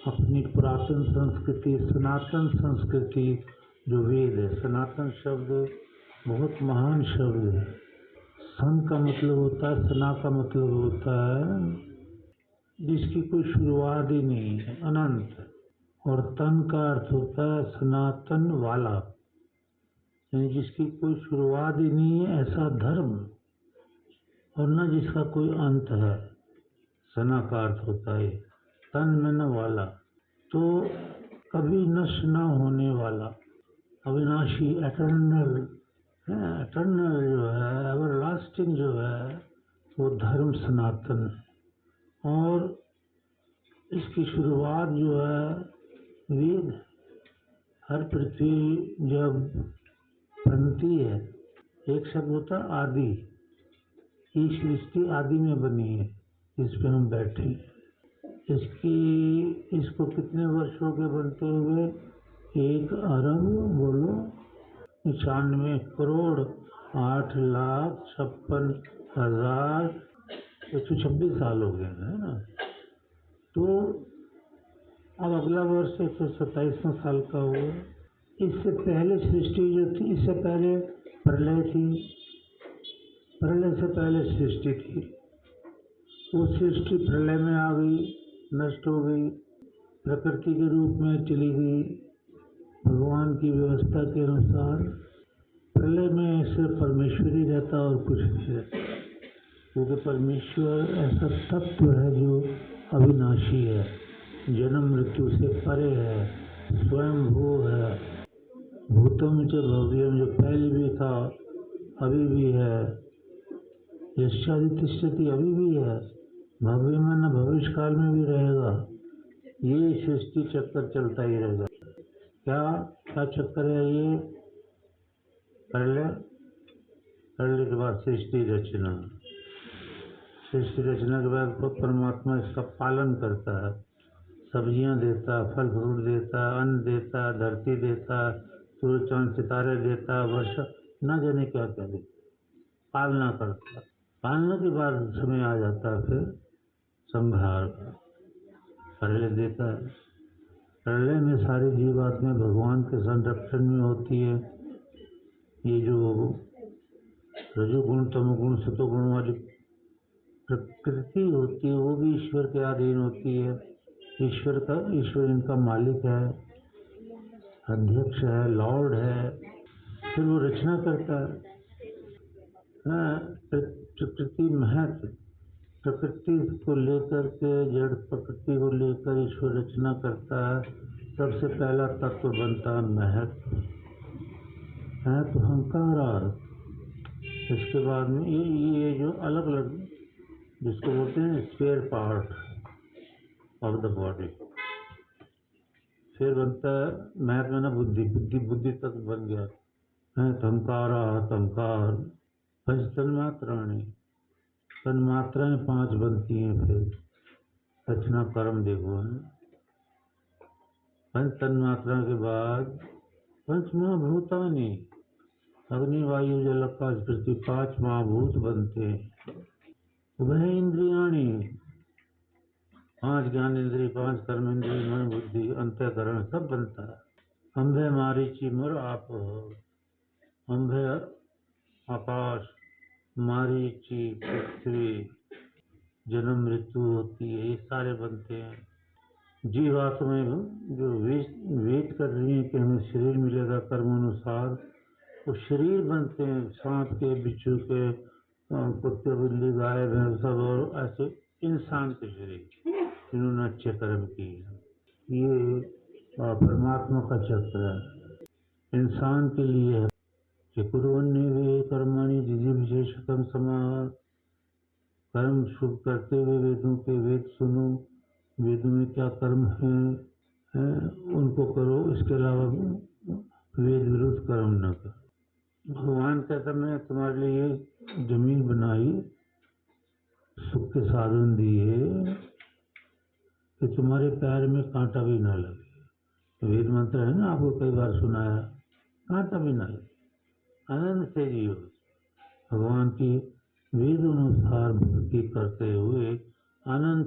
अपनी पुरातन संस्कृति, सनातन संस्कृति जो वेद है, सनातन शब्द बहुत महान शब्द है। सन का मतलब होता है, सना का मतलब होता है जिसकी कोई शुरुआत ही नहीं है, अनंत। और तन का अर्थ होता है सनातन वाला, यानी जिसकी कोई शुरुआत ही नहीं है, ऐसा धर्म, और न जिसका कोई अंत है। सना का अर्थ होता है तन में न वाला, तो कभी नष्ट न होने वाला, अविनाशी, एटर्नल, एटर्नल जो है, एवरलास्टिंग जो है, वो धर्म सनातन है। और इसकी शुरुआत जो है वेद। हर पृथ्वी जब बनती है, एक शब्द होता है आदि, ये सृष्टि आदि में बनी है, इस पे हम बैठे हैं। इसको कितने वर्षों के बनते हुए? 1 अरब बोलो 95 करोड़ 8,56,126 साल हो गए है ना। तो अब अगला वर्ष 127वां साल का हुआ। इससे पहले सृष्टि जो थी, इससे पहले प्रलय थी, प्रलय से पहले सृष्टि थी। वो सृष्टि प्रलय में आ गई, नष्ट हो गई, प्रकृति के रूप में चली गई। भगवान की व्यवस्था के अनुसार प्रलय में सिर्फ परमेश्वर ही रहता और कुछ नहीं रहता, क्योंकि परमेश्वर ऐसा तत्व है जो अविनाशी है, जन्म मृत्यु से परे है, स्वयंभू है। भूतम च भव्यम, जो पहले भी था अभी भी है, यश्चादितिष्ठति, अभी भी है, भव्य में न भविष्य काल में भी रहेगा। ये सृष्टि चक्कर चलता ही रहेगा। क्या क्या चक्कर है ये? प्रलय, प्रलय के बाद सृष्टि रचना, सृष्टि रचना के बाद परमात्मा इसका पालन करता है, सब्जियां देता है, फल फ्रूट देता है, अन्न देता है, धरती देता है, सूर्य चांद सितारे देता है, वर्षा, न जाने क्या क्या देता, पालना करता है। पालना के बाद समय आ जाता है फिर संहार का, प्रलय देता है। प्रलय में सारी जीवात्माएं भगवान के संरक्षण में होती है। ये जो रजोगुण, तमोगुण, सतोगुण वाली प्रकृति होती है, वो भी ईश्वर के अधीन होती है। ईश्वर इनका मालिक है, अध्यक्ष है, लॉर्ड है। फिर वो रचना करता है। प्रकृति महत्व, प्रकृति को लेकर के, जड़ प्रकृति को लेकर ईश्वर रचना करता है। सबसे पहला तत्व बनता है महत्व, महत्व अहंकार। इसके बाद में ये जो अलग अलग, जिसको बोलते हैं spare part of the body. फिर बनता है महत्व में ना बुद्धि, बुद्धि तक बन गया है। अहंकार, पंच तन्मात्राएं, तन्मात्राएं 5 बनती हैं। फिर रचना कर्म देखो है। पंच तन्मात्रा के बाद पंच महाभूतानि, अग्नि वायु जल आकाश पृथ्वी, 5 महाभूत बनते हैं। वह इंद्रियाणी, 5 ज्ञान इंद्रिय, 5 कर्म इंद्रिय, मन बुद्धि अंतःकरण सब बनता है। अंभे मारीची मुर आप, अंभे आकाश, मारीची पृथ्वी, जन्म मृत्यु होती है, ये सारे बनते हैं। जीवात्माएं जो वेट कर रही हैं कि हमें शरीर मिलेगा कर्म अनुसार, वो शरीर बनते हैं। सांप के, बिच्छू के, कुत्ते, बिल्ली, गाय, भैंस सब, और ऐसे इंसान के शरीर जिन्होंने अच्छे कर्म किए। ये परमात्मा का चक्र है, इंसान के लिए है कि कुर्वन्नेवे कर्माणि जिधि विशेषतम समाह। कर्म शुभ करते हुए वेदों के वेद सुनो, वेदों में क्या कर्म है उनको करो, इसके अलावा वेद विरुद्ध कर्म न करो। भगवान कहता मैं तुम्हारे लिए जमीन बनाई, सुख के साधन दिए कि तुम्हारे पैर में कांटा भी ना लगे। वेद मंत्र है ना, आपको कई बार सुनाया, कांटा भी ना लगे, आनंद से जियो। भगवान की वेद अनुसार भक्ति करते हुए आनंद